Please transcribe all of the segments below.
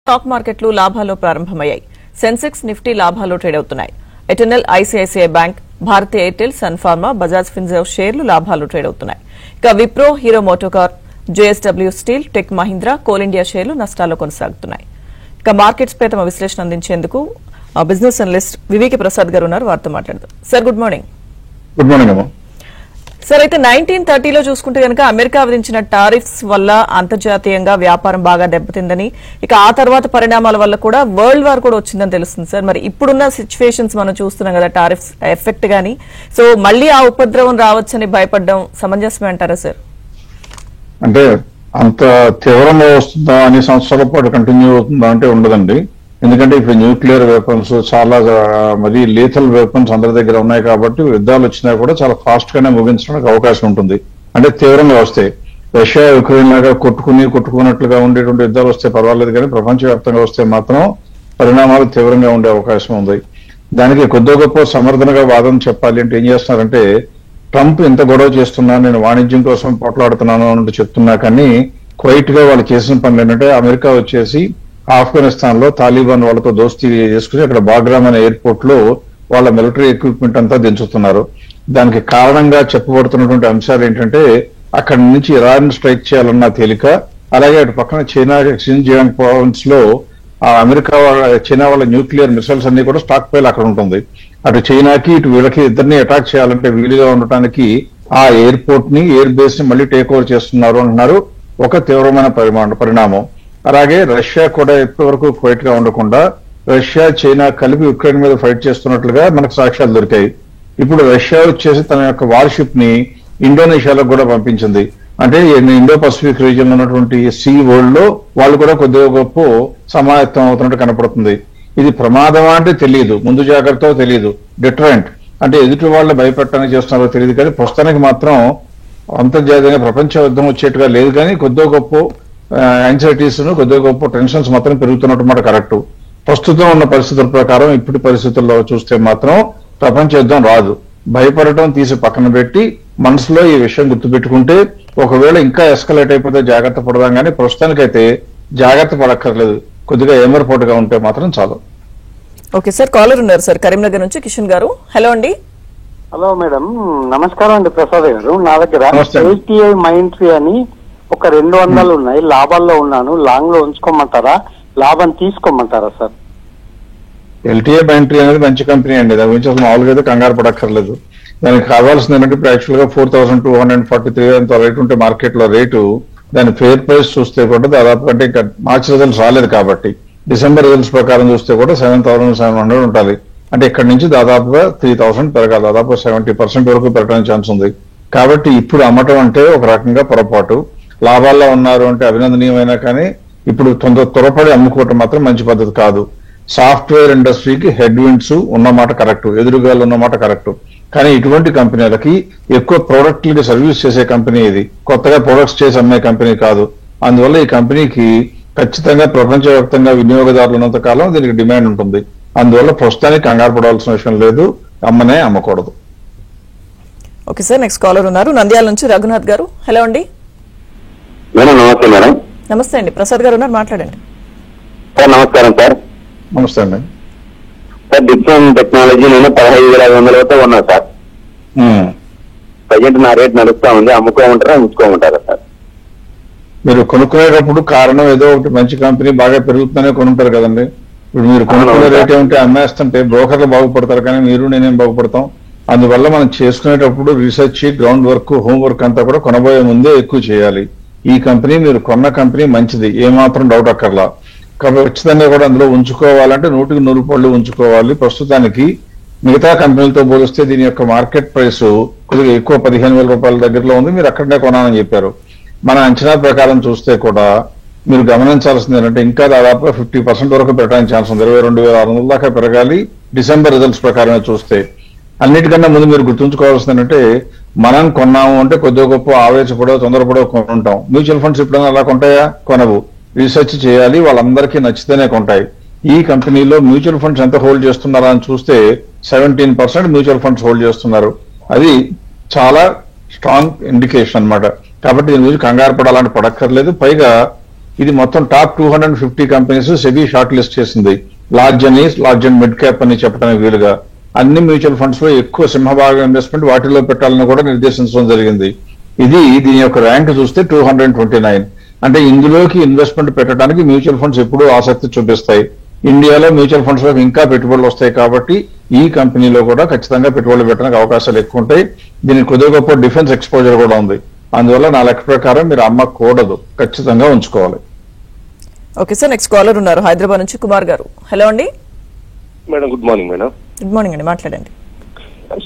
Stock మార్కెట్లు లాభాల్లో ప్రారంభమయ్యాయి. సెన్సెక్స్ నిఫ్టీ లాభాల్లో ట్రేడ్ అవుతున్నాయి. Eternal, ICICI bank, Bharti Airtel, Sun Pharma, Bajaj Finserv షేర్లు లాభాల్లో ట్రేడ్ అవుతున్నాయి. ఇక Wipro, Hero MotoCorp, JSW steel, Tech Mahindra, Coal India షేర్లు నష్టాల్లో కొనసాగుతున్నాయి. ఇక మార్కెట్స్ పై తమ విశ్లేషణ అందించేందుకు బిజినెస్ అనలిస్ట్ వివేకి ప్రసాద్ గారు ఉన్నారు. వారితో మాట్లాడదాం. Sir, good morning. Good morning అమ్మా. సార్, అయితే 1930లో చూసుకుంటే కనుక అమెరికా విధించిన టారిఫ్స్ వల్ల అంతర్జాతీయంగా వ్యాపారం బాగా దెబ్బతిందని, ఇక ఆ తర్వాత పరిణామాల వల్ల కూడా వరల్డ్ వార్ కూడా వచ్చిందని తెలుస్తుంది సార్. మరి ఇప్పుడున్న సిచ్యువేషన్స్ మనం చూస్తున్నాం కదా, టారిఫ్స్ ఎఫెక్ట్ గానీ, సో మళ్ళీ ఆ ఉపద్రవం రావచ్చని భయపడడం సమంజసమే అంటారా సార్? అంటే అంత తీవ్రంగా వస్తుందా అన్ని సంవత్సరాల పాటు కంటిన్యూ అవుతుందా అంటే ఉండదండి. ఎందుకంటే ఇప్పుడు న్యూక్లియర్ వెపన్స్ చాలా మరి లీథల్ వెపన్స్ అందరి దగ్గర ఉన్నాయి కాబట్టి యుద్ధాలు వచ్చినా కూడా చాలా ఫాస్ట్ గానే ముగించడానికి అవకాశం ఉంటుంది. అంటే తీవ్రంగా వస్తాయి. రష్యా యుక్రెయిన్ లాగా కొట్టుకున్నట్లుగా ఉండేటువంటి యుద్ధాలు వస్తే పర్వాలేదు, కానీ ప్రపంచవ్యాప్తంగా వస్తే మాత్రం పరిణామాలు తీవ్రంగా ఉండే అవకాశం ఉంది. దానికి కొద్ది గొప్ప సమర్థనగా వాదన చెప్పాలి అంటే ఏం చేస్తున్నారంటే, ట్రంప్ ఎంత గొడవ చేస్తున్నా, నేను వాణిజ్యం కోసం పోట్లాడుతున్నాను అని చెప్తున్నా కానీ క్వైట్ గా వాళ్ళు చేసిన పనులు ఏంటంటే, అమెరికా వచ్చేసి ఆఫ్ఘనిస్తాన్ లో తాలిబాన్ వాళ్ళతో దోస్తీ చేసుకుని అక్కడ బాగ్రామ్ అనే ఎయిర్పోర్ట్ లో వాళ్ళ మిలిటరీ ఎక్విప్మెంట్ అంతా దించుతున్నారు. దానికి కారణంగా చెప్పబడుతున్నటువంటి అంశాలు ఏంటంటే, అక్కడి నుంచి ఇరాన్ స్ట్రైక్ చేయాలన్న తేలిక, అలాగే అటు పక్కన చైనా షిన్జియాంగ్ ప్రావిన్స్ లో చైనా వాళ్ళ న్యూక్లియర్ మిసైల్స్ అన్ని కూడా స్టాక్ పైల్ అక్కడ ఉంటుంది. అటు చైనాకి ఇటు వీళ్ళకి ఇద్దరిని అటాక్ చేయాలంటే వీలుగా ఉండటానికి ఆ ఎయిర్పోర్ట్ ని, ఎయిర్ బేస్ ని మళ్ళీ టేక్ ఓవర్ చేస్తున్నారు అంటున్నారు. ఒక తీవ్రమైన పరిణామం. అలాగే రష్యా కూడా ఇప్పటి వరకు క్వైట్ గా ఉండకుండా రష్యా, చైనా కలిపి యుక్రెయిన్ మీద ఫైట్ చేస్తున్నట్లుగా మనకు సాక్ష్యాలు దొరికాయి. ఇప్పుడు రష్యా వచ్చేసి తన యొక్క వార్షిప్ ని ఇండోనేషియాలో కూడా పంపించింది. అంటే ఇండో పసిఫిక్ రీజియన్ లో ఉన్నటువంటి సీ వరల్డ్ లో వాళ్ళు కూడా కొద్దిగా గొప్ప సమాయత్తం అవుతున్నట్టు కనపడుతుంది. ఇది ప్రమాదమా అంటే తెలియదు, ముందు జాగ్రత్త తెలియదు, డిటరెంట్ అంటే ఎదుటి వాళ్ళని భయపెట్టడానికి చేస్తున్నారో తెలియదు, కానీ ప్రస్తుతానికి మాత్రం అంతర్జాతీయంగా ప్రపంచ యుద్ధం వచ్చేట్టుగా లేదు, కానీ కొద్దిగా గొప్ప యాంగ్జైటీస్ కొద్దిగా గొప్ప టెన్షన్స్ మాత్రం పెరుగుతున్నట్టు మాట కరెక్ట్. ప్రస్తుతం ఉన్న పరిస్థితుల ప్రకారం ఇప్పటి పరిస్థితుల్లో చూస్తే మాత్రం ప్రపంచ యుద్ధం రాదు. భయపడటం తీసి పక్కన పెట్టి మనసులో ఈ విషయం గుర్తుపెట్టుకుంటే, ఒకవేళ ఇంకా ఎస్కలేట్ అయిపోతే జాగ్రత్త పడదాం, కానీ ప్రస్తుతానికైతే జాగ్రత్త పడక్కర్లేదు. కొద్దిగా ఏమరపాటుగా ఉంటే మాత్రం చాలు. ఓకే సార్, కాలర్ ఉన్నారు సార్ కరీంనగర్ నుంచి, కిషన్ గారు. హలో అండి. హలో మేడం, నమస్కారం అండి ప్రసాద్ గారు. నా దగ్గర ఎల్టీఐ మైంట్రీ అని ఒక 200 ఉన్నాయి, లాభాల్లో ఉన్నాను. లాంగ్ లో ఉంచుకోమంటారా, లాభం తీసుకోమంటారా సార్? ఎల్టీఐ మైంట్రీ అనేది మంచి కంపెనీ అండి. దాని గురించి అసలు మామూలుగా అయితే కంగారు పడక్కర్లేదు. దానికి కావాల్సింది ఏంటంటే, ఇప్పుడు యాక్చువల్ గా 4243 అంత రేటు ఉంటే మార్కెట్ లో రేటు, దాని ఫేర్ ప్రైస్ చూస్తే కూడా దాదాపు అంటే ఇంకా మార్చి రిజల్ట్స్ రాలేదు కాబట్టి డిసెంబర్ రిజల్ట్స్ ప్రకారం చూస్తే కూడా 7700 ఉండాలి. అంటే ఇక్కడ నుంచి దాదాపుగా 3000 పెరగాలి. దాదాపు 70% వరకు పెరగడానికి ఛాన్స్ ఉంది. కాబట్టి ఇప్పుడు అమ్మటం అంటే ఒక రకంగా పొరపాటు. లాభాల్లో ఉన్నారు అంటే అభినందనీయమైనా, కానీ ఇప్పుడు త్వరపడి అమ్ముకోవటం మాత్రం మంచి పద్ధతి కాదు. సాఫ్ట్వేర్ ఇండస్ట్రీకి హెడ్ విండ్స్ ఉన్నమాట కరెక్ట్, ఎదురుగాలు ఉన్నమాట కరెక్ట్, కానీ ఇటువంటి కంపెనీలకి ఎక్కువ ప్రోడక్ట్లకి సర్వీస్ చేసే కంపెనీ ఇది, కొత్తగా ప్రొడక్ట్స్ చేసి అమ్మే కంపెనీ కాదు. అందువల్ల ఈ కంపెనీకి ఖచ్చితంగా ప్రపంచవ్యాప్తంగా వినియోగదారులు ఉన్నంత కాలం దీనికి డిమాండ్ ఉంటుంది. అందువల్ల ప్రస్తుతానికి కంగారు పడాల్సిన విషయం లేదు, అమ్మకూడదు. ఓకే సార్, నెక్స్ట్ కాలర్ ఉన్నారు నంద్యాల నుంచి రఘునాథ్ గారు. హలో అండి. నమస్తే మేడం. నమస్తే అండి, ప్రసాద్ గారు ఉన్నారు, మాట్లాడండి. సార్ నమస్కారం సార్. నమస్తే అండి. సార్ డిఫరెంట్ టెక్నాలజీ నేను 15,500 వరకు ఉన్నా సార్. ప్రజెంట్ నా రేట్ నడుస్తా ఉంది. అమ్ముకోమంటారా, ఉంచుకోమంటారా సార్? మీరు కొనుక్కునేటప్పుడు కారణం ఏదో ఒకటి, మంచి కంపెనీ బాగా పెరుగుతుందనే కొనుంటారు కదండి. ఇప్పుడు మీరు కొనుక్కునే రేట్ ఏమిటి అమ్మేస్తుంటే బ్రోకర్లు బాగుపడతారు, కానీ మీరు నేనేం బాగుపడతాం. అందువల్ల మనం చేసుకునేటప్పుడు రీసెర్చ్, గ్రౌండ్ వర్క్, హోంవర్క్ అంతా కూడా కొనబోయే ముందే ఎక్కువ చేయాలి. ఈ కంపెనీ మీరు కొన్న కంపెనీ మంచిది, ఏమాత్రం డౌట్ అక్కర్లా. కాబట్టి ఖచ్చితంగా కూడా అందులో ఉంచుకోవాలంటే 100కి 100 పళ్ళు ఉంచుకోవాలి. ప్రస్తుతానికి మిగతా కంపెనీలతో పోలిస్తే దీని యొక్క మార్కెట్ ప్రైస్ కొద్దిగా ఎక్కువ, 15,000 రూపాయల దగ్గరలో ఉంది. మీరు అక్కడనే కొనాలని చెప్పారు. మన అంచనా ప్రకారం చూస్తే కూడా మీరు గమనించాల్సింది ఏంటంటే, ఇంకా దాదాపుగా 50% వరకు పెరగడానికి ఛాన్స్ ఉంది. 22,600 దాకా పెరగాలి డిసెంబర్ రిజల్ట్స్ ప్రకారమే చూస్తే. అన్నిటికన్నా ముందు మీరు గుర్తుంచుకోవాల్సింది ఏంటంటే, మనం కొన్నాము అంటే కొద్దిగా గొప్ప ఆవేశపడో తొందరపడో కొంటాం. మ్యూచువల్ ఫండ్స్ ఎప్పుడైనా అలా కొంటాయా? కొనవు. రీసెర్చ్ చేయాలి, వాళ్ళందరికీ నచ్చితేనే కొంటాయి. ఈ కంపెనీలో మ్యూచువల్ ఫండ్స్ ఎంత హోల్డ్ చేస్తున్నారా అని చూస్తే 17% మ్యూచువల్ ఫండ్స్ హోల్డ్ చేస్తున్నారు. అది చాలా స్ట్రాంగ్ ఇండికేషన్ అన్నమాట. కాబట్టి దీని గురించి కంగారు పడాలని పడక్కర్లేదు. పైగా ఇది మొత్తం top 250 companies SEBI short list చేసింది. లార్జ్ అండ్ మిడ్ క్యాప్ అని చెప్పడానికి వీలుగా అన్ని మ్యూచువల్ ఫండ్స్ లో ఎక్కువ సింహభాగం ఇన్వెస్ట్మెంట్ వాటిలో పెట్టాలని కూడా నిర్దేశించడం జరిగింది. దీని యొక్క ర్యాంక్ చూస్తే 229. అంటే ఇందులోకి ఇన్వెస్ట్మెంట్ పెట్టడానికి మ్యూచువల్ ఫండ్స్ ఎప్పుడూ ఆసక్తి చూపిస్తాయి. ఇండియాలో మ్యూచువల్ ఫండ్స్ లో ఇంకా పెట్టుబడులు వస్తాయి కాబట్టి ఈ కంపెనీలో కూడా ఖచ్చితంగా పెట్టుబడులు పెట్టడానికి అవకాశాలు ఎక్కువ ఉంటాయి. దీనికి కొద్దిగా గొప్ప డిఫెన్స్ ఎక్స్పోజర్ కూడా ఉంది. అందువల్ల నా లెక్క ప్రకారం మీరు అమ్మకూడదు, ఖచ్చితంగా ఉంచుకోవాలి. ఓకే సార్, నెక్స్ట్ కాలర్ ఉన్నారు హైదరాబాద్ నుంచి కుమార్ గారు. హలో అండి. Madam good morning. Madam good morning అండి, మాట్లాడండి.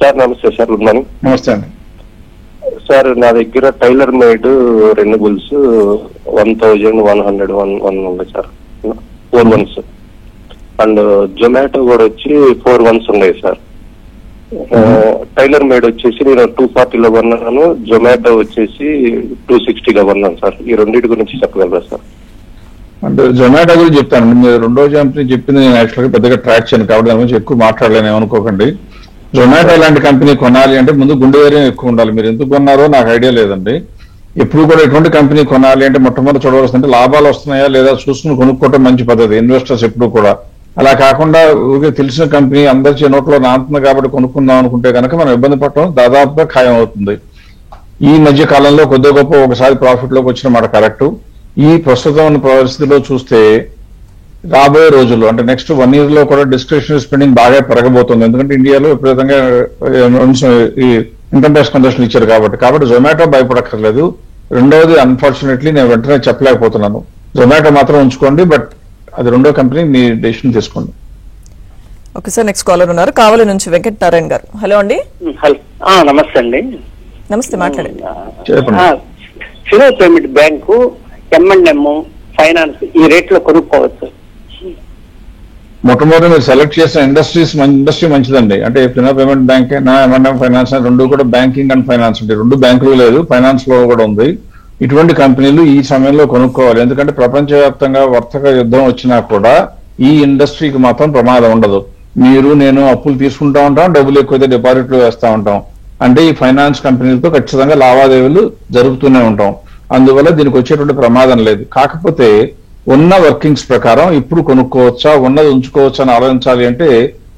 సార్ నమస్తే సార్. Good morning. నమస్తే అండి. సార్ నా దగ్గర టైలర్ మేడ్ రెన్యూబుల్స్ 1100 ఉన్నాయి సార్, 4 months. అండ్ జొమాటో కూడా వచ్చి 4 months ఉన్నాయి సార్. టైలర్ మేడ్ వచ్చేసి నేను 240లో కొన్నాను, జొమాటో వచ్చేసి 260గా కొన్నాను సార్. ఈ రెండింటి గురించి చెప్పగలరా సార్? అంటే జొమాటో గురించి చెప్తానండి. మీరు రెండో కంపెనీ చెప్పింది నేను యాక్చువల్గా పెద్దగా ట్రాక్ చేయను కాబట్టి దాని గురించి ఎక్కువ మాట్లాడలేను, ఏమనుకోకండి. జొమాటో లాంటి కంపెనీ కొనాలి అంటే ముందు గుండె ధైర్యం ఎక్కువ ఉండాలి. మీరు ఎందుకు కొన్నారో నాకు ఐడియా లేదండి. ఎప్పుడు కూడా ఎటువంటి కంపెనీ కొనాలి అంటే మొట్టమొదటి చూడవలసిందంటే లాభాలు వస్తున్నాయా లేదా చూసుకుని కొనుక్కోవటం మంచి పద్ధతి. ఇన్వెస్టర్స్ ఎప్పుడు కూడా అలా కాకుండా ఊరికే తెలిసిన కంపెనీ అందరి నోట్లో నాంతుంది కాబట్టి కొనుక్కుందాం అనుకుంటే కనుక మనం ఇబ్బంది పడటం దాదాపుగా ఖాయం అవుతుంది. ఈ మధ్య కాలంలో కొద్దిగా గొప్ప ఒకసారి ప్రాఫిట్ లోకి వచ్చిన మాట కరెక్ట్. ఈ ప్రస్తుతం ఉన్న పరిస్థితిలో చూస్తే రాబోయే రోజుల్లో అంటే నెక్స్ట్ 1 year లో కూడా డిస్క్రిప్షనరీ స్పెండింగ్ బాగా పెరగబోతుంది. ఎందుకంటే ఇండియాలో విపరీతంగా ఈ ఇన్కమ్ ట్యాక్స్ కన్సెషన్ ఇచ్చారు కాబట్టి జొమాటో భయపడక్కర్లేదు. రెండవది అన్ఫార్చునేట్లీ నేను వెంటనే చెప్పలేకపోతున్నాను. జొమాటో మాత్రం ఉంచుకోండి, బట్ అది రెండో కంపెనీ మీ డెసిషన్ తీసుకోండి. ఓకే సార్, నెక్స్ట్ కాలర్ ఉన్నారు కావలి నుంచి వెంకట నారాయణ గారు. హలో అండి. నమస్తే అండి. నమస్తే, మాట్లాడండి. Fino payment bank, M&M finance ఈ రేట్ లో కొనుక్కోవచ్చు. మొట్టమొదటి మీరు సెలెక్ట్ చేసిన ఇండస్ట్రీ మంచిదండి. అంటే ఫినో పేమెంట్ బ్యాంక్ అయినా M&M ఫైనాన్స్ రెండు కూడా బ్యాంకింగ్ అండ్ ఫైనాన్స్ ఉంటాయి. రెండు బ్యాంకులు లేదు, ఫైనాన్స్ లో కూడా ఉంది. ఇటువంటి కంపెనీలు ఈ సమయంలో కొనుక్కోవాలి. ఎందుకంటే ప్రపంచవ్యాప్తంగా వర్తక యుద్ధం వచ్చినా కూడా ఈ ఇండస్ట్రీకి మాత్రం ప్రమాదం ఉండదు. మీరు నేను అప్పులు తీసుకుంటా ఉంటాం, డబ్బులు ఎక్కువైతే డిపాజిట్లు వేస్తా ఉంటాం. అంటే ఈ ఫైనాన్స్ కంపెనీలతో ఖచ్చితంగా లావాదేవీలు జరుపుతూనే ఉంటాం. అందువల్ల దీనికి వచ్చేటువంటి ప్రమాదం లేదు. కాకపోతే ఉన్న వర్కింగ్స్ ప్రకారం ఇప్పుడు కొనుక్కోవచ్చా ఉన్నది ఉంచుకోవచ్చా అని ఆలోచించాలి. అంటే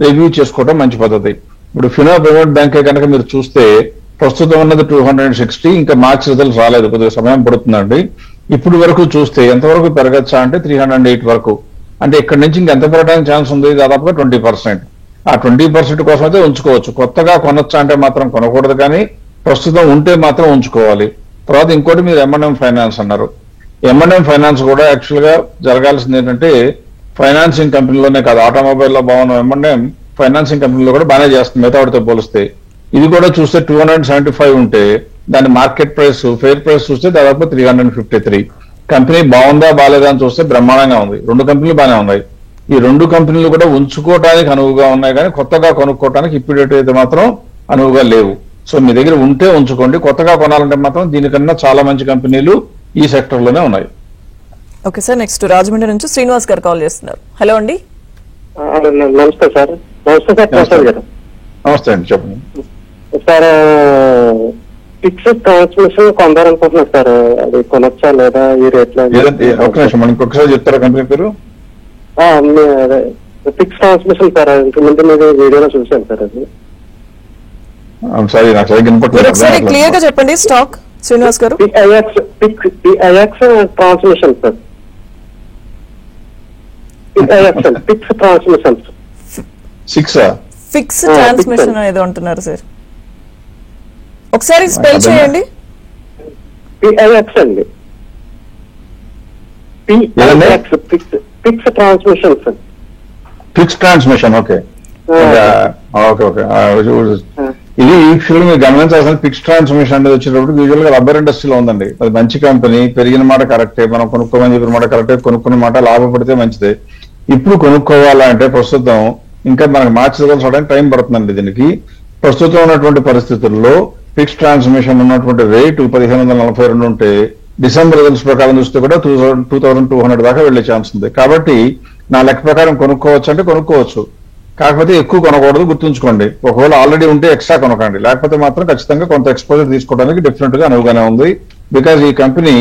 రివ్యూ చేసుకోవడం మంచి పద్ధతి. ఇప్పుడు ఫినో పేమెంట్ బ్యాంకే కనుక మీరు చూస్తే ప్రస్తుతం ఉన్నది 260, ఇంకా మార్చ్ రిజల్ట్స్ రాలేదు, కొద్దిగా సమయం పడుతుందండి. ఇప్పుడు వరకు చూస్తే ఎంతవరకు పెరగచ్చా అంటే 308 వరకు. అంటే ఇక్కడ నుంచి ఇంకెంత పెరగడానికి ఛాన్స్ ఉంది? దాదాపుగా 20%. ఆ 20% కోసం అయితే ఉంచుకోవచ్చు. కొత్తగా కొనొచ్చా అంటే మాత్రం కొనకూడదు, కానీ ప్రస్తుతం ఉంటే మాత్రం ఉంచుకోవాలి. తర్వాత ఇంకోటి మీరు M&M ఫైనాన్స్ అన్నారు. M&M ఫైనాన్స్ కూడా యాక్చువల్ గా జరగాల్సింది ఏంటంటే ఫైనాన్సింగ్ కంపెనీలోనే కాదు, ఆటోమొబైల్ లో బాగున్న M&M ఫైనాన్సింగ్ కంపెనీలో కూడా బాగానే చేస్తుంది మిగతా వాటితో పోలిస్తే. ఇది కూడా చూస్తే 275 ఉంటే దాని మార్కెట్ ప్రైస్ ఫెయిర్ ప్రైస్ చూస్తే దాదాపు 353. కంపెనీ బాగుందా బాగాలేదా అని చూస్తే బ్రహ్మాండంగా ఉంది. రెండు కంపెనీలు బాగానే ఉన్నాయి. ఈ రెండు కంపెనీలు కూడా ఉంచుకోవడానికి అనువుగా ఉన్నాయి, కానీ కొత్తగా కొనుక్కోవడానికి ఇప్పటికైతే అయితే మాత్రం అనువుగా లేవు. సో మీ దగ్గర ఉంటే ఉంచుకోండి. కొత్తగా కొనాలంటే మాత్రం దీనికన్నా చాలా మంచి కంపెనీలు ఈ సెక్టర్ లోనే ఉన్నాయి. ఓకే సార్, నెక్స్ట్ రాజమండ్రి నుంచి శ్రీనివాస్ గారు కాల్ చేస్తున్నారు. హలో అండి. నమస్తే సార్. నమస్తే సార్ ప్రసాద్ గారు. నమస్తే అండి, చెప్పండి సార్. ఫిక్స్డ్ ట్రాన్స్మిషన్ కొందారనుకుంటున్నారు సార్, అది కొనొచ్చా లేదా ఈ రేట్ లో? ఒక నిమిషం, మనకి ఒకసారి చెప్తారా కంపెనీ పేరు? ఫిక్స్ ట్రాన్స్మిషన్ సార్, ఇంతకుముందు మీరు వీడియోలో చూశాను సార్. అది సారీ నాకు సరిగ్గా ఒకసారి క్లియర్ గా చెప్పండి స్టాక్ శ్రీనివాస్ గారు. PIX transmission sir. Fix transmission fix transmission అనేది అంటున్నారు సార్, ఒకసారి స్పెల్ చేయండి. PIX అండి. Fix transmission sir. Fix transmission. Okay okay okay. ఇది యూజువల్ మీరు గమనించాల్సిన ఫిక్స్ ట్రాన్స్మిషన్ అనేది వచ్చేటప్పుడు యూజువల్ గా రబ్బర్ ఇండస్ట్రీలో ఉందండి. అది మంచి కంపెనీ, పెరిగిన మాట కరెక్టే, మనం కొనుక్కోమని చెప్పిన మాట కరెక్టే, కొనుక్కున్న మాట లాభపడితే మంచిదే. ఇప్పుడు కొనుక్కోవాలంటే ప్రస్తుతం ఇంకా మనకి మార్చి రిజల్ట్స్ అవడానికి టైం పడుతుందండి. దీనికి ప్రస్తుతం ఉన్నటువంటి పరిస్థితుల్లో ఫిక్స్ ట్రాన్స్మిషన్ ఉన్నటువంటి రేటు 1542 ఉంటే డిసెంబర్ రిజల్ట్స్ ప్రకారం చూస్తే కూడా 2200 దాకా వెళ్లే ఛాన్స్ ఉంది. కాబట్టి నా లెక్క ప్రకారం కొనుక్కోవచ్చు అంటే కొనుక్కోవచ్చు, కాకపోతే ఎక్కువ కొనకూడదు, గుర్తుంచుకోండి. ఒకవేళ ఆల్రెడీ ఉంటే ఎక్స్ట్రా కొనకండి, లేకపోతే మాత్రం ఖచ్చితంగా కొంత ఎక్స్పోజర్ తీసుకోవడానికి డిఫరెంట్ గా అనువుగానే ఉంది. బికాజ్ ఈ కంపెనీ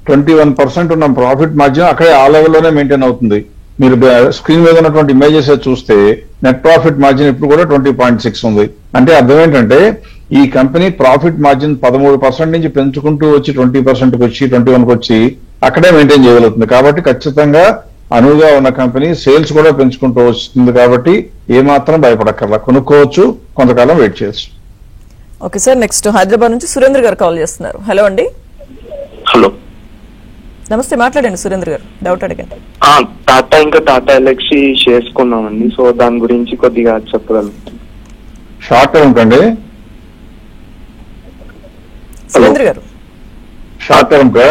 21% ఉన్న ప్రాఫిట్ మార్జిన్ అక్కడే ఆ లెవెల్లోనే మెయింటైన్ అవుతుంది. మీరు స్క్రీన్ మీద ఉన్నటువంటి ఇమేజెస్ చూస్తే నెట్ ప్రాఫిట్ మార్జిన్ ఇప్పుడు కూడా 20.6 ఉంది. అంటే అర్థం ఏంటంటే ఈ కంపెనీ ప్రాఫిట్ మార్జిన్ 13% నుంచి పెంచుకుంటూ వచ్చి 20%కి వచ్చి 21కి వచ్చి అక్కడే మెయింటైన్ చేయగలుగుతుంది. కాబట్టి ఖచ్చితంగా అనువుగా ఉన్న కంపెనీ సేల్స్ కూడా పెంచుకుంటూ వస్తుంది. కాబట్టి ఏమాత్రం భయపడక్కర్లా, కొనుక్కోవచ్చు, కొంతకాలం వెయిట్ చేయొచ్చు. ఓకే సార్, నెక్స్ట్ హైదరాబాద్ నుంచి సురేంద్ర గారు కాల్ చేస్తున్నారు. హలో అండి. హలో, నమస్తే, మాట్లాడండి సురేంద్ర గారు, డౌట్ అడగండి. టాటా ఇంకా టాటా ఎలక్సీ షేర్స్ కొన్నామండి, సో దాని గురించి కొద్దిగా చెప్పగలుగుతాం. షార్ట్ టర్మ్ కండి సురేంద్ర గారు. షార్ట్ టర్మ్ కా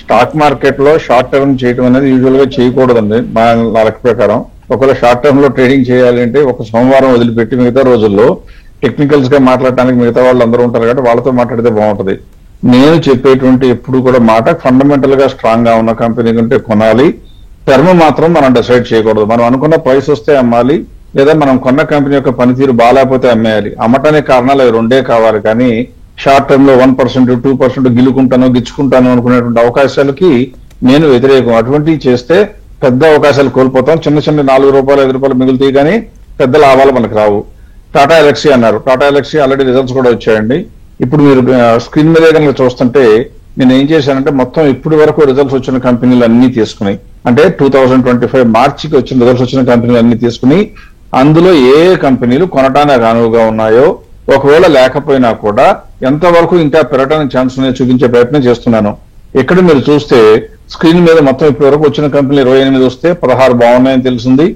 స్టాక్ మార్కెట్ లో షార్ట్ టర్మ్ చేయడం అనేది యూజువల్ గా చేయకూడదండి నా లెక్క ప్రకారం. ఒకవేళ షార్ట్ టర్మ్ లో ట్రేడింగ్ చేయాలి అంటే ఒక సోమవారం వదిలిపెట్టి మిగతా రోజుల్లో టెక్నికల్స్ గా మాట్లాడటానికి మిగతా వాళ్ళు అందరూ ఉంటారు కాబట్టి వాళ్ళతో మాట్లాడితే బాగుంటది. నేను చెప్పేటువంటి ఎప్పుడు కూడా మాట ఫండమెంటల్ గా స్ట్రాంగ్ గా ఉన్న కంపెనీ కంటే కొనాలి. టర్మ్ మాత్రం మనం డిసైడ్ చేయకూడదు. మనం అనుకున్న ప్రైస్ వస్తే అమ్మాలి, లేదా మనం కొన్న కంపెనీ యొక్క పనితీరు బాగాలేకపోతే అమ్మేయాలి. అమ్మటానికి కారణాలు అవి రెండే కావాలి. కానీ షార్ట్ టర్మ్ లో 1%, 2% గిచ్చుకుంటాను అనుకునేటువంటి అవకాశాలకి నేను వ్యతిరేకం. అటువంటివి చేస్తే పెద్ద అవకాశాలు కోల్పోతాం. చిన్న చిన్న ₹4, ₹5 మిగులుతాయి, కానీ పెద్ద లాభాలు మనకు రావు. టాటా ఎలక్సీ అన్నారు. టాటా ఎలక్సీ ఆల్రెడీ రిజల్ట్స్ కూడా వచ్చాయండి. ఇప్పుడు మీరు స్క్రీన్ మీద కనుక చూస్తుంటే నేను ఏం చేశానంటే మొత్తం ఇప్పటి వరకు రిజల్ట్స్ వచ్చిన కంపెనీలు అన్ని తీసుకుని, అంటే 2025 మార్చికి వచ్చిన రిజల్ట్స్ వచ్చిన కంపెనీలు అన్ని తీసుకుని అందులో ఏ కంపెనీలు కొనటానికి అనువుగా ఉన్నాయో, ఒకవేళ లేకపోయినా కూడా ఎంతవరకు ఇంకా పెరగడానికి ఛాన్స్ ఉన్నాయో చూపించే ప్రయత్నం చేస్తున్నాను. ఇక్కడ మీరు చూస్తే స్క్రీన్ మీద మొత్తం ఇప్పటి వరకు వచ్చిన కంపెనీలు 28 వస్తే 16 బాగున్నాయని తెలిసింది.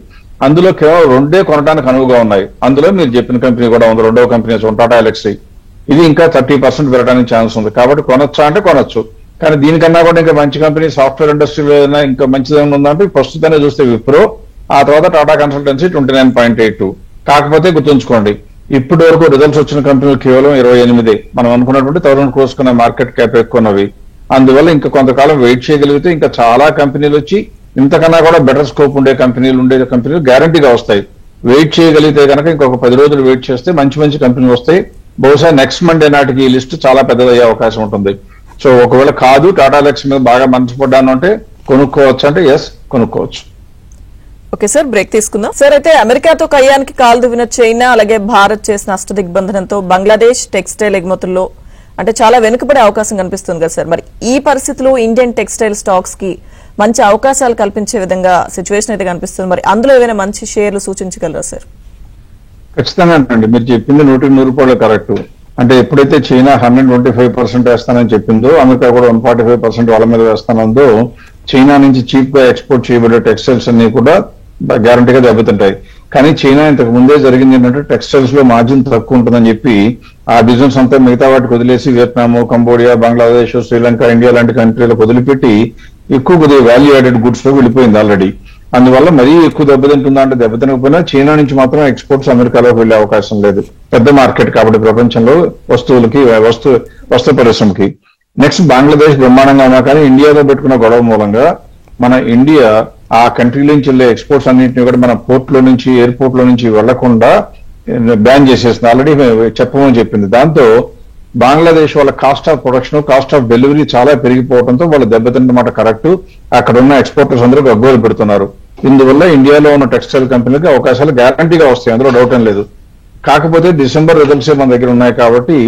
అందులో కేవలం 2 కొనడానికి అనువుగా ఉన్నాయి. అందులో మీరు చెప్పిన కంపెనీ కూడా ఉంది, రెండవ కంపెనీ టాటా ఎలక్సీ. ఇది ఇంకా 30% పెరగడానికి ఛాన్స్ ఉంది. కాబట్టి కొనొచ్చా అంటే కొనొచ్చు. కానీ దీనికన్నా కూడా ఇంకా మంచి కంపెనీ సాఫ్ట్వేర్ ఇండస్ట్రీలో ఏదైనా ఇంకా మంచిదేమైనా ఉందంటే ప్రస్తుతాన్ని చూస్తే విప్రో, ఆ తర్వాత టాటా కన్సల్టెన్సీ 29.82. కాకపోతే గుర్తుంచుకోండి, ఇప్పటి వరకు రిజల్ట్స్ వచ్చిన కంపెనీలు కేవలం 28. మనం అనుకున్నటువంటి 1000 crores కన్నా మార్కెట్ క్యాప్ ఎక్కువన్నవి. అందువల్ల ఇంకా కొంతకాలం వెయిట్ చేయగలిగితే ఇంకా చాలా కంపెనీలు వచ్చి ఇంతకన్నా కూడా బెటర్ స్కోప్ ఉండే కంపెనీలు గ్యారంటీగా వస్తాయి. వెయిట్ చేయగలిగితే కనుక ఇంకొక 10 రోజులు వెయిట్ చేస్తే మంచి మంచి కంపెనీలు వస్తాయి. బహుశా నెక్స్ట్ మండే నాటికి ఈ లిస్ట్ చాలా పెద్దదయ్యే అవకాశం ఉంటుంది. సో ఒకవేళ కాదు టాటా ఎలక్సీ మీద బాగా మనసు పడ్డాను అంటే కొనుక్కోవచ్చు అంటే ఎస్, కొనుక్కోవచ్చు. ఓకే సార్, బ్రేక్ తీసుకుందాం. సార్, అయితే అమెరికాతో కయ్యానికి కాలు దువ్విన చైనా, అలాగే భారత్ చేసిన అష్టదిగ్బంధనంతో బంగ్లాదేశ్ టెక్స్టైల్ ఎగుమతుల్లో అంటే చాలా వెనుకబడే అవకాశం కనిపిస్తుంది కదా సార్. మరి ఈ పరిస్థితిలో ఇండియన్ టెక్స్టైల్ స్టాక్స్ కి మంచి అవకాశాలు కల్పించే విధంగా సిచ్యువేషన్ అయితే కనిపిస్తుంది. మరి అందులో ఏమైనా మంచి షేర్లు సూచించగలరా సార్? ఖచ్చితంగా అండి, మీరు చెప్పింది 100% కరెక్ట్. అంటే ఎప్పుడైతే చైనా 125% వేస్తానని చెప్పిందో, అమెరికా కూడా 145% వాళ్ళ మీద వేస్తానందో, చైనా నుంచి చీప్ గా ఎక్స్పోర్ట్ చేయబడే టెక్స్టైల్స్ అన్ని కూడా గ్యారంటీగా దెబ్బతింటాయి. కానీ చైనా ఇంతకు ముందే జరిగింది ఏంటంటే టెక్స్టైల్స్ లో మార్జిన్ తక్కువ ఉంటుందని చెప్పి ఆ బిజినెస్ అంతా మిగతా వాటికి వదిలేసి Vietnam, Cambodia, Bangladesh, Sri Lanka, India లాంటి కంట్రీలకు వదిలిపెట్టి ఎక్కువ కొద్దిగా వాల్యూ యాడెడ్ గుడ్స్ లో వెళ్ళిపోయింది ఆల్రెడీ. అందువల్ల మరీ ఎక్కువ దెబ్బతింటుందా అంటే దెబ్బతినకపోయినా చైనా నుంచి మాత్రం ఎక్స్పోర్ట్స్ అమెరికాలోకి వెళ్లే అవకాశం లేదు. పెద్ద మార్కెట్ కాబట్టి ప్రపంచంలో వస్తువులకి, వస్తు పరిశ్రమకి. నెక్స్ట్ బంగ్లాదేశ్ బ్రహ్మాండంగా ఉన్నా కానీ ఇండియాతో పెట్టుకున్న గొడవ మూలంగా మన ఇండియా ఆ కంట్రీ నుంచి వెళ్లే ఎక్స్పోర్ట్స్ అన్నింటినీ కూడా మన పోర్ట్ లో నుంచి, ఎయిర్పోర్ట్ లో నుంచి వెళ్లకుండా బ్యాన్ చేసేసింది. ఆల్రెడీ చెప్పమని చెప్పింది. దాంతో బంగ్లాదేశ్ వాళ్ళ cost of production, cost of delivery చాలా పెరిగిపోవడంతో వాళ్ళు దెబ్బతిన్నమాట కరెక్ట్. అక్కడ ఉన్న ఎక్స్పోర్టర్స్ అందరూ గగ్గోలు పెడుతున్నారు. ఇందువల్ల ఇండియాలో ఉన్న టెక్స్టైల్ కంపెనీలకు అవకాశాలు గ్యారంటీగా వస్తాయి, అందులో డౌట్ ఏం లేదు. కాకపోతే డిసెంబర్ రిజల్ట్స్ మన దగ్గర ఉన్నాయి కాబట్టి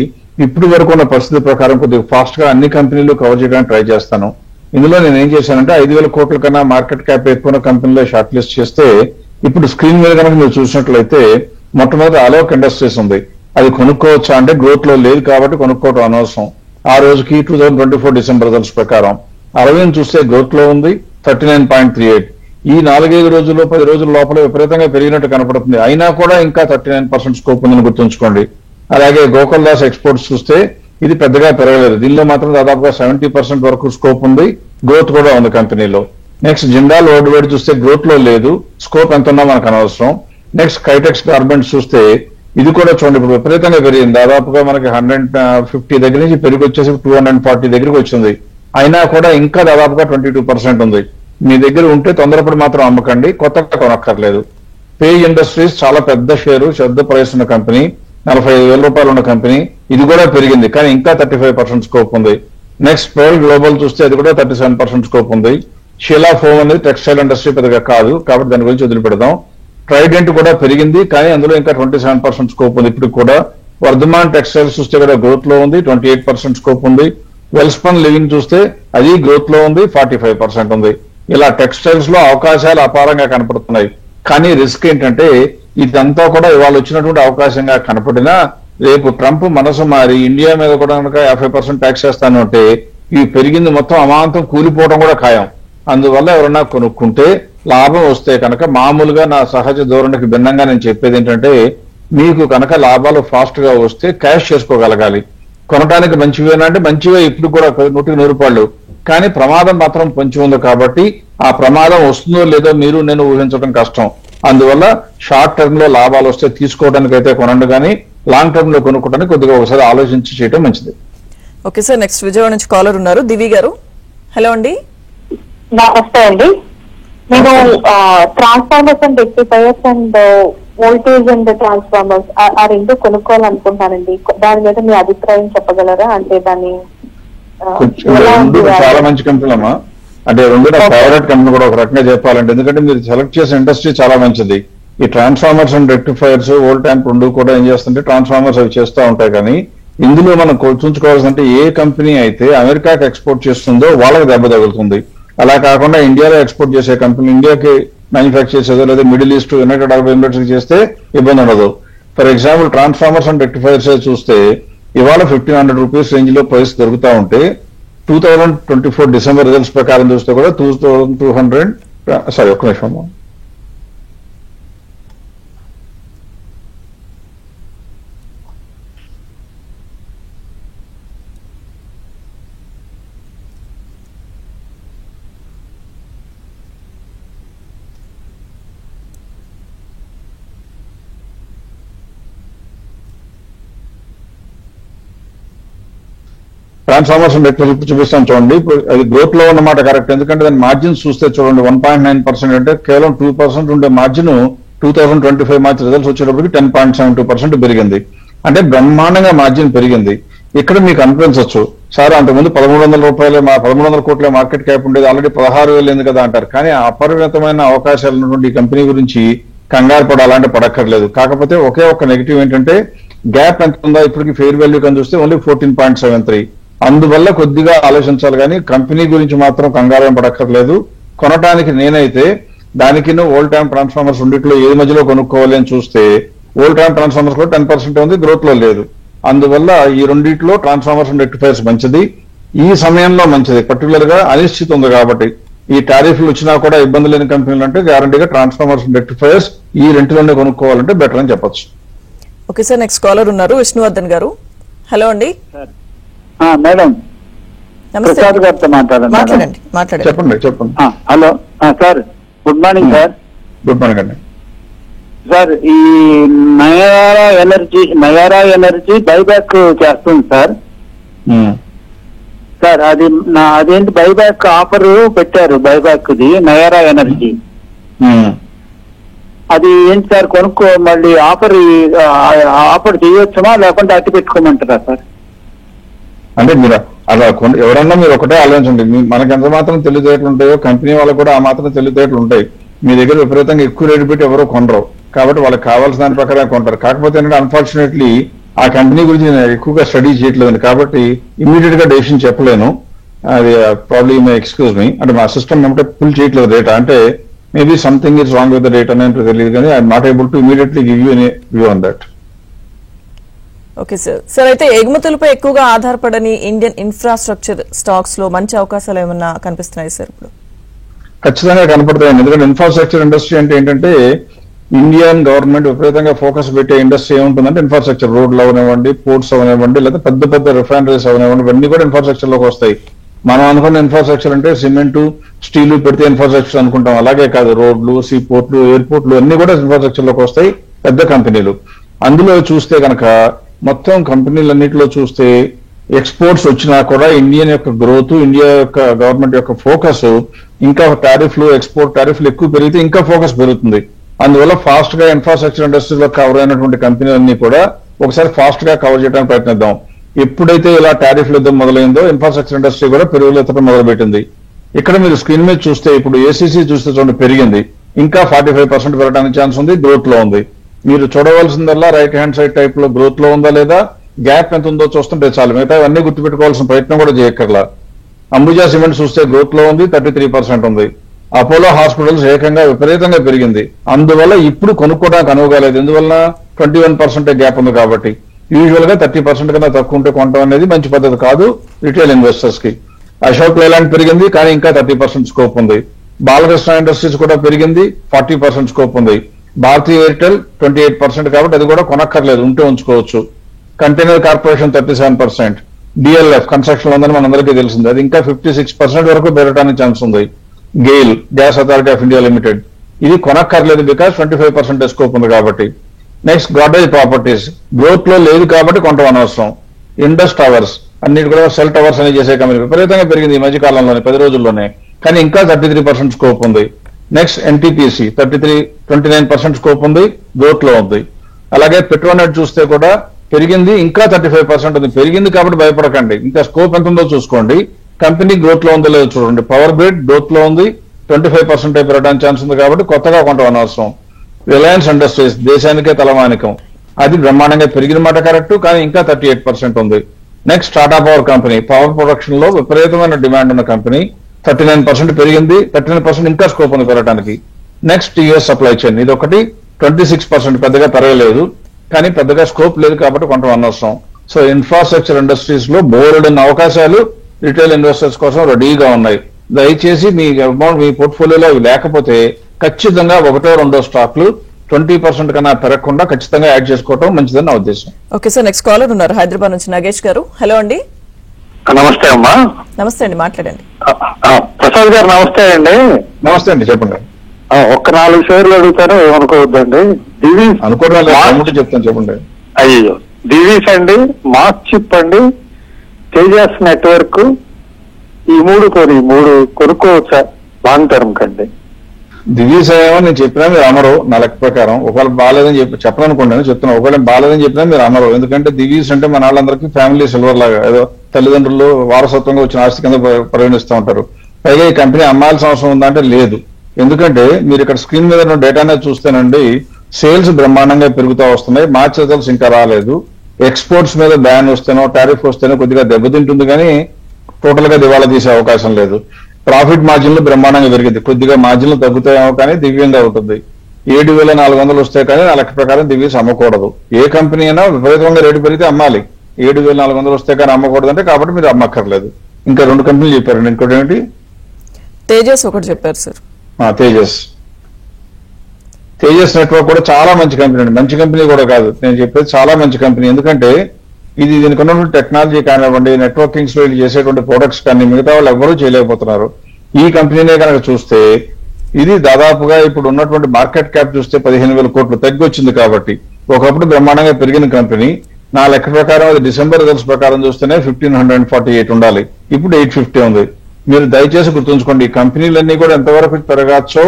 ఇప్పటి వరకు ఉన్న పరిస్థితి ప్రకారం కొద్దిగా ఫాస్ట్ గా అన్ని కంపెనీలు కవర్ చేయడానికి ట్రై చేస్తాను. ఇందులో నేను ఏం చేశానంటే 5,000 కోట్ల కన్నా మార్కెట్ క్యాప్ ఎక్కువ కంపెనీలో షార్ట్ లిస్ట్ చేస్తే, ఇప్పుడు స్క్రీన్ మీద కనుక మీరు చూసినట్లయితే మొట్టమొదటి అలోక్ ఇండస్ట్రీస్ ఉంది. అది కొనుక్కోవచ్చా అంటే గ్రోత్ లో లేదు కాబట్టి కొనుక్కోవడం అనవసరం. ఆ రోజుకి 2024 డిసెంబర్ రిజల్ట్స్ ప్రకారం అరవింద్ చూస్తే గ్రోత్ లో ఉంది 39.38. ఈ 4-5 రోజుల్లో 10 రోజుల లోపల విపరీతంగా పెరిగినట్టు కనపడుతుంది. అయినా కూడా ఇంకా 39% స్కోప్ ఉందని గుర్తుంచుకోండి. అలాగే గోకుల్ దాస్ ఎక్స్పోర్ట్స్ చూస్తే ఇది పెద్దగా పెరగలేదు. దీనిలో మాత్రం దాదాపుగా 70% వరకు స్కోప్ ఉంది, గ్రోత్ కూడా ఉంది కంపెనీలో. నెక్స్ట్ జిందాల్ వరల్డ్ చూస్తే గ్రోత్ లో లేదు, స్కోప్ ఎంత ఉన్నా మనకు అనవసరం. నెక్స్ట్ కైటెక్స్ గార్మెంట్స్ చూస్తే ఇది కూడా చూడండి ఇప్పుడు విపరీతంగా పెరిగింది. దాదాపుగా మనకి 150 దగ్గర నుంచి పెరిగి వచ్చేసి 240 దగ్గరికి వచ్చింది. అయినా కూడా ఇంకా దాదాపుగా 22% ఉంది. మీ దగ్గర ఉంటే తొందరపడి మాత్రం అమ్మకండి, కొత్తగా కొనక్కర్లేదు. పే ఇండస్ట్రీస్ చాలా పెద్ద షేరు, పెద్ద ప్రైస్ ఉన్న కంపెనీ, ₹45,000 ఉన్న కంపెనీ. ఇది కూడా పెరిగింది కానీ ఇంకా 35% స్కోప్ ఉంది. నెక్స్ట్ పర్ల్ గ్లోబల్ చూస్తే అది కూడా 37% స్కోప్ ఉంది. షీలా ఫోమ్ అనేది టెక్స్టైల్ ఇండస్ట్రీ పెద్దగా కాదు కాబట్టి దాని గురించి వదిలిపెడదాం. ట్రైడెంట్ కూడా పెరిగింది కానీ అందులో ఇంకా 27% స్కోప్ ఉంది ఇప్పుడు కూడా. వర్ధమాన్ టెక్స్టైల్స్ చూస్తే కూడా గ్రోత్ లో ఉంది, 28% స్కోప్ ఉంది. వెల్స్పన్ లివింగ్ చూస్తే అది గ్రోత్ లో ఉంది, 45% ఉంది. ఇలా టెక్స్టైల్స్ లో అవకాశాలు అపారంగా కనపడుతున్నాయి. కానీ రిస్క్ ఏంటంటే ఇదంతా కూడా ఇవాళ వచ్చినటువంటి అవకాశంగా కనపడినా రేపు ట్రంప్ మనసు మారి ఇండియా మీద కూడా కనుక 50% ట్యాక్స్ చేస్తాను అంటే ఇవి పెరిగింది మొత్తం అమాంతం కూలిపోవడం కూడా ఖాయం. అందువల్ల ఎవరన్నా కొనుక్కుంటే లాభం వస్తే కనుక మామూలుగా నా సహజ ధోరణికి భిన్నంగా నేను చెప్పేది ఏంటంటే మీకు కనుక లాభాలు ఫాస్ట్ గా వస్తే క్యాష్ చేసుకోగలగాలి. కొనడానికి మంచివేనా అంటే మంచివే ఇప్పుడు కూడా 100 రూపాయలు. కానీ ప్రమాదం మాత్రం పొంచి ఉంది కాబట్టి ఆ ప్రమాదం వస్తుందో లేదో మీరు నేను ఊహించడం కష్టం. అందువల్ల షార్ట్ టర్మ్ లో లాభాలు వస్తే తీసుకోవడానికి అయితే కొనండి, కానీ లాంగ్ టర్మ్ లో కొనుక్కోవడానికి కొద్దిగా ఒకసారి ఆలోచించి చేయడం మంచిది. ఓకే సార్, నెక్స్ట్ విజయవాడ నుంచి కాలర్ ఉన్నారు, దివి గారు. హలో అండి. నమస్తే అండి. నేను transformers and rectifiers and voltage and transformers ఆ రెండు కొనుక్కోవాలనుకుంటానండి. దాని మీద మీ అభిప్రాయం చెప్పగలరా? అంటే దాన్ని చాలా మంచి కంపెనీ అమ్మా. అంటే రెండు నా ఫేవరెట్ కంపెనీ కూడా ఒక రకంగా చెప్పాలంటే, ఎందుకంటే మీరు సెలెక్ట్ చేసే ఇండస్ట్రీ చాలా మంచిది. ఈ transformers and rectifiers volt amp రెండు కూడా ఏం చేస్తుంటే ట్రాన్స్ఫార్మర్స్ అవి చేస్తూ ఉంటాయి. కానీ ఇందులో మనం గుర్తుంచుకోవాల్సిందంటే ఏ కంపెనీ అయితే అమెరికాకి ఎక్స్పోర్ట్ చేస్తుందో వాళ్ళకి దెబ్బ తగులుతుంది. అలా కాకుండా ఇండియాలో ఎక్స్పోర్ట్ చేసే కంపెనీ ఇండియాకి మ్యానుఫ్యాక్చర్ చేసేదో లేదా middle east United Arab Emirates చేస్తే ఇబ్బంది ఉండదు. For example transformers and rectifiers చూస్తే ఇవాళ 1500 రూపీస్ రేంజ్ లో ప్రైస్ దొరుకుతా ఉంటే 2024 డిసెంబర్ రిజల్ట్స్ ప్రకారం చూస్తే కూడా 2200 ఒక్క నిమిషం. ట్రాన్స్ఫార్మర్స్ రెక్టిఫైర్ చూపిస్తాను చూడండి. అది గ్రోత్ లో ఉన్నమాట కరెక్ట్, ఎందుకంటే దాని మార్జిన్స్ చూస్తే చూడండి 1.9% అంటే కేవలం 2% ఉండే మార్జిన్ 2025 మార్చి రిజల్ట్స్ వచ్చేటప్పటికి 10.72% పెరిగింది. అంటే బ్రహ్మాండంగా మార్జిన్ పెరిగింది. ఇక్కడ మీకు అనిపించవచ్చు సార్ అంతకుముందు 1300 కోట్ల మార్కెట్ క్యాప్ ఉండేది, ఆల్రెడీ 16,000 అయింది కదా అంటారు. కానీ అపరిమితమైన అవకాశాలు ఉన్నటువంటి ఈ కంపెనీ గురించి కంగారు పడాలంటే పడక్కర్లేదు. కాకపోతే ఒకే ఒక్క నెగిటివ్ ఏంటంటే గ్యాప్ ఎంత ఉందో ఇప్పటికి ఫెయిర్ వాల్యూ కానీ చూస్తే ఓన్లీ 14.73. అందువల్ల కొద్దిగా ఆలోచించాలి, కానీ కంపెనీ గురించి మాత్రం కంగారం పడక్కర్లేదు. కొనడానికి నేనైతే దానికి వోల్ట్ యాంప్ ట్రాన్స్ఫార్మర్స్ రెండిట్లో ఏది మధ్యలో కొనుక్కోవాలి అని చూస్తే వోల్ట్ యాంప్ ట్రాన్స్ఫార్మర్స్ కూడా 10% ఉంది, గ్రోత్ లో లేదు. అందువల్ల ఈ రెండిట్లో ట్రాన్స్ఫార్మర్స్ అండ్ రెక్టిఫైర్స్ మంచిది, ఈ సమయంలో మంచిది. పర్టికులర్ గా అనిశ్చితి ఉంది కాబట్టి ఈ టారిఫ్లు వచ్చినా కూడా ఇబ్బంది లేని కంపెనీలు అంటే గ్యారంటీగా ట్రాన్స్ఫార్మర్స్ అండ్ రెక్టిఫైర్స్ ఈ రెంటిలోనే కొనుక్కోవాలంటే బెటర్ అని చెప్పొచ్చు. ఓకే సార్, నెక్స్ట్ కాలర్ ఉన్నారు, విష్ణువర్ధన్ గారు. హలో అండి. మేడం, ప్రసాద్ గారితో మాట్లాడండి. చెప్పండి. Hello sir, good morning sir. Good morning అండి. సార్, ఈ నయారా ఎనర్జీ బైబ్యాక్ చేస్తుంది సార్. సార్ అదేంటి బైబ్యాక్ ఆఫర్ పెట్టారు, బైబ్యాక్ ది నయారా ఎనర్జీ. అది ఏంటి సార్, కొనుక్కో మళ్ళీ ఆఫర్ చేయొచ్చుమా లేకుంటే అట్టి పెట్టుకోమంటారా సార్? అంటే మీరు అలా ఎవరన్నా మీరు ఒకటే ఆలోచించండి, మనకి ఎంత మాత్రం తెలివితేటలు ఉంటాయో కంపెనీ వాళ్ళకి కూడా ఆ మాత్రం తెలివితేటలు ఉంటాయి. మీ దగ్గర విపరీతంగా ఎక్కువ రేటు పెట్టి ఎవరో కొనరు, కాబట్టి వాళ్ళకి కావాల్సిన దాని ప్రకారం కొంటారు. కాకపోతే ఏంటంటే అన్ఫార్చునేట్లీ ఆ కంపెనీ గురించి నేను ఎక్కువగా స్టడీ చేయట్లేదండి, కాబట్టి ఇమీడియట్ గా డెసిషన్ చెప్పలేను. అది ప్రాబ్లీ మై ఎక్స్క్యూజ్ మీ. అంటే మా సిస్టమ్ ఏమంటే ఫుల్ చేయట్లేదు డేటా, అంటే maybe something is wrong with the data అనేది తెలియదు, కానీ I'm not able to immediately give you any view on that. Okay sir. Sir అయితే ఎగుమతులపై ఎక్కువగా ఆధారపడని ఇండియన్ ఇన్ఫ్రాస్ట్రక్చర్ స్టాక్స్ లో మంచి అవకాశాలు ఏమన్నా కనిపిస్తున్నాయి సార్ ఇప్పుడు? ఖచ్చితంగా కనపడతాయండి, ఎందుకంటే ఇన్ఫ్రాస్ట్రక్చర్ ఇండస్ట్రీ అంటే ఏంటంటే ఇండియన్ గవర్నమెంట్ విపరీతంగా ఫోకస్ పెట్టే ఇండస్ట్రీ ఏముంటుందంటే ఇన్ఫ్రాస్ట్రక్చర్, రోడ్లు అవనివ్వండి, పోర్ట్స్ అవనివ్వండి, లేదా పెద్ద పెద్ద రిఫైనరీస్ అవనివ్వండి, ఇవన్నీ కూడా ఇన్ఫ్రాస్ట్రక్చర్ లోకి వస్తాయి. మనం అనుకున్న ఇన్ఫ్రాస్ట్రక్చర్ అంటే సిమెంట్ స్టీల్ పెడితే ఇన్ఫ్రాస్ట్రక్చర్ అనుకుంటాం, అలాగే కాదు. రోడ్లు, సీ పోర్ట్లు, ఎయిర్పోర్ట్లు అన్ని కూడా ఇన్ఫ్రాస్ట్రక్చర్ లోకి వస్తాయి, పెద్ద కంపెనీలు. అందులో చూస్తే కనుక మొత్తం కంపెనీలన్నింటిలో చూస్తే ఎక్స్పోర్ట్స్ వచ్చినా కూడా ఇండియన్ యొక్క గ్రోత్, ఇండియా యొక్క గవర్నమెంట్ యొక్క ఫోకస్ ఇంకా టారిఫ్లు, ఎక్స్పోర్ట్ టారిఫ్లు ఎక్కువ పెరిగితే ఇంకా ఫోకస్ పెరుగుతుంది. అందువల్ల ఫాస్ట్ గా ఇన్ఫ్రాస్ట్రక్చర్ ఇండస్ట్రీలో కవర్ అయినటువంటి కంపెనీలన్నీ కూడా ఒకసారి ఫాస్ట్ గా కవర్ చేయడానికి ప్రయత్నిద్దాం. ఎప్పుడైతే ఇలా టారిఫ్ల యుద్ధం మొదలైందో ఇన్ఫ్రాస్ట్రక్చర్ ఇండస్ట్రీ కూడా పెరుగుదల మొదలుపెట్టింది. ఇక్కడ మీరు స్క్రీన్ మీద చూస్తే ఇప్పుడు ఏసీసీ చూస్తే చూడండి పెరిగింది, ఇంకా 45% పెరగడానికి ఛాన్స్ ఉంది, గ్రోత్ లో ఉంది. మీరు చూడవలసిందల్లా రైట్ హ్యాండ్ సైడ్ టైప్ లో గ్రోత్ లో ఉందా లేదా, గ్యాప్ ఎంత ఉందో చూస్తుంటే చాలు, మిగతా అన్ని గుర్తుపెట్టుకోవాల్సిన ప్రయత్నం కూడా చేయక్కర్లా. అంబుజా సిమెంట్ చూస్తే గ్రోత్ లో ఉంది, 33% ఉంది. అపోలో హాస్పిటల్స్ ఏకంగా విపరీతంగా పెరిగింది, అందువల్ల ఇప్పుడు కొనుక్కోవడానికి అనువుగాలేదు. ఎందువల్ల 21% గ్యాప్ ఉంది కాబట్టి. యూజువల్ గా 30% కన్నా తక్కువ ఉంటే కొనడం అనేది మంచి పద్ధతి కాదు రిటైల్ ఇన్వెస్టర్స్ కి. అశోక్ లేలాండ్ పెరిగింది కానీ ఇంకా 30% స్కోప్ ఉంది. బాలకృష్ణ ఇండస్ట్రీస్ కూడా పెరిగింది, 40% స్కోప్ ఉంది. భారతీయ ఎయిర్టెల్ 28% కాబట్టి అది కూడా కొనక్కర్లేదు, ఉంటే ఉంచుకోవచ్చు. కంటైనర్ కార్పొరేషన్ 37%, డిఎల్ఎఫ్ కన్స్ట్రక్షన్ లో ఉందని మనందరికీ తెలిసింది, అది ఇంకా 56% వరకు పెరగడానికి ఛాన్స్ ఉంది. GAIL gas authority of India limited ఇది కొనక్కర్లేదు బికాస్ 25% స్కోప్ ఉంది కాబట్టి. నెక్స్ట్ గాడ్రేజ్ ప్రాపర్టీస్ గ్రోత్ లో లేదు కాబట్టి కొంటాం అనవసరం. ఇండస్ టవర్స్ అన్నిటి కూడా సెల్ టవర్స్ అని చేసే కంపెనీ విపరీతంగా పెరిగింది ఈ మధ్య కాలంలోనే 10 రోజుల్లోనే, కానీ ఇంకా 33% స్కోప్ ఉంది. నెక్స్ట్ ఎన్టీపీసీ 29% స్కోప్ ఉంది, గ్రోత్ లో ఉంది. అలాగే పెట్రోనెట్ చూస్తే కూడా పెరిగింది, ఇంకా 35% ఉంది. పెరిగింది కాబట్టి భయపడకండి, ఇంకా స్కోప్ ఎంత ఉందో చూసుకోండి. కంపెనీ గ్రోత్ లో ఉందో లేదో చూడండి. పవర్ గ్రిడ్ గ్రోత్ లో ఉంది, 25% పెరగడానికి ఛాన్స్ ఉంది కాబట్టి కొత్తగా కొంటాం అనవసరం. రిలయన్స్ ఇండస్ట్రీస్ దేశానికే తలమానికం, అది బ్రహ్మాండంగా పెరిగిన మాట కరెక్ట్, కానీ ఇంకా 38% ఉంది. Next Tata power company power production లో విపరీతమైన డిమాండ్ ఉన్న కంపెనీ, 39% పెరిగింది, 39% ఇంకా స్కోప్ ఉంది పెరగడానికి. నెక్స్ట్ టీఎస్ సప్లై చైన్ ఇది ఒకటి 26% పెద్దగా పెరగలేదు, కానీ పెద్దగా స్కోప్ లేదు కాబట్టి కొంటాం అనవసరం. సో ఇన్ఫ్రాస్ట్రక్చర్ ఇండస్ట్రీస్ లో బోర్డున్న అవకాశాలు రిటైల్ ఇన్వెస్టర్స్ కోసం రెడీగా ఉన్నాయి. దయచేసి మీ అమౌంట్ మీ పోర్ట్ఫోలియోలో లేకపోతే ఖచ్చితంగా 1-2 స్టాక్లు 20% కన్నా పెరగకుండా ఖచ్చితంగా యాడ్ చేసుకోవడం మంచిదని నా ఉద్దేశం. ఓకే సార్, నెక్స్ట్ కాలర్ ఉన్నారు హైదరాబాద్ నుంచి నగేష్ గారు. హలో అండి. నమస్తే అమ్మా. నమస్తే అండి, మాట్లాడండి. ప్రసాద్ గారు నమస్తే అండి. నమస్తే అండి, చెప్పండి. ఒక్క 4 షేర్లు అడుగుతాను, ఏమనుకోవద్దండి. దివీస్ అనుకోవడం చెప్తాను, చెప్పండి. అయ్యో, దివీస్ అండి, మాస్ చిప్ అండి, తేజస్ నెట్వర్క్, ఈ మూడు కొనుక్కోవచ్చా లాంగ్ టర్మ్ కండి? దివీస్ ఏమో నేను చెప్పినా మీరు అమరు, నా లెక్క ప్రకారం. ఒకవేళ బాగాలేదని చెప్పననుకోండి, చెప్తున్నా. ఒకవేళ బాగాలేదని చెప్పినా మీరు అమరు. ఎందుకంటే దివీస్ అంటే మన వాళ్ళందరికీ ఫ్యామిలీ సిల్వర్ లాగా, ఏదో తల్లిదండ్రులు వారసత్వంగా వచ్చిన ఆస్తి కింద పరిగణిస్తూ ఉంటారు. పైగా ఈ కంపెనీ అమ్మాల్సిన అవసరం ఉందంటే లేదు. ఎందుకంటే మీరు ఇక్కడ స్క్రీన్ మీద డేటానే చూస్తేనండి, సేల్స్ బ్రహ్మాండంగా పెరుగుతూ వస్తున్నాయి. మార్చ్ రిజల్ట్స్ ఇంకా రాలేదు. ఎక్స్పోర్ట్స్ మీద బ్యాన్ వస్తేనో టారిఫ్ వస్తేనో కొద్దిగా దెబ్బతింటుంది, కానీ టోటల్ గా దివాళా తీసే అవకాశం లేదు. ప్రాఫిట్ మార్జిన్లు బ్రహ్మాండంగా పెరిగింది, కొద్దిగా మార్జిన్లు తగ్గుతాయేమో కానీ దివ్యంగా ఉంటుంది. 7,400 వస్తే కానీ నా లెక్క ప్రకారం దివ్యస్ అమ్మకూడదు. ఏ కంపెనీ అయినా విపరీతంగా రేటు పెరిగితే అమ్మాలి. 7,400 వస్తే కానీ అమ్మకూడదు అంటే, కాబట్టి మీరు అమ్మక్కర్లేదు. ఇంకా 2 కంపెనీలు చెప్పారండి, ఇంకోటి ఏంటి? తేజస్ ఒకటి చెప్పారు సార్. తేజస్ నెట్వర్క్ కూడా చాలా మంచి కంపెనీ అండి. మంచి కంపెనీ కూడా కాదు నేను చెప్పేది, చాలా మంచి కంపెనీ. ఎందుకంటే దీనికి ఉన్నటువంటి టెక్నాలజీ కానివ్వండి, నెట్వర్కింగ్స్ లో చేసేటువంటి ప్రొడక్ట్స్ కానీ మిగతా వాళ్ళు ఎవరూ చేయలేకపోతున్నారు. ఈ కంపెనీనే కనుక చూస్తే ఇది దాదాపుగా ఇప్పుడు ఉన్నటువంటి మార్కెట్ క్యాప్ చూస్తే 15,000 కోట్లు తగ్గి వచ్చింది. కాబట్టి ఒకప్పుడు బ్రహ్మాండంగా పెరిగిన కంపెనీ. నా లెక్క ప్రకారం అది డిసెంబర్ రిజల్ట్స్ ప్రకారం చూస్తేనే 1,548 ఉండాలి, ఇప్పుడు 850 ఉంది. మీరు దయచేసి గుర్తుంచుకోండి, ఈ కంపెనీలన్నీ కూడా ఎంతవరకు పెరగచ్చో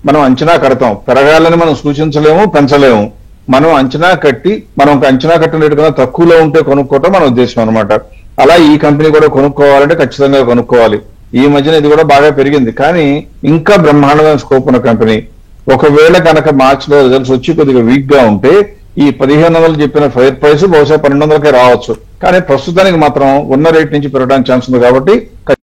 మనం అంచనా కడతాం. పెరగాలని మనం సూచించలేము, పెంచలేము. మనం అంచనా కట్టి అంచనా కట్టిన రేటు కన్నా తక్కువలో ఉంటే కొనుక్కోవటం మన ఉద్దేశం అనమాట. అలా ఈ కంపెనీ కూడా కొనుక్కోవాలంటే ఖచ్చితంగా కొనుక్కోవాలి. ఈ మధ్యన ఇది కూడా బాగా పెరిగింది, కానీ ఇంకా బ్రహ్మాండమైన స్కోప్ ఉన్న కంపెనీ. ఒకవేళ కనుక మార్చ్ లో రిజల్ట్స్ వచ్చి కొద్దిగా వీక్ గా ఉంటే ఈ 1,500 చెప్పిన ఫైర్ ప్రైస్ బహుశా 1,200కే రావచ్చు. కానీ ప్రస్తుతానికి మాత్రం ఉన్న రేట్ నుంచి పెరగడానికి ఛాన్స్ ఉంది కాబట్టి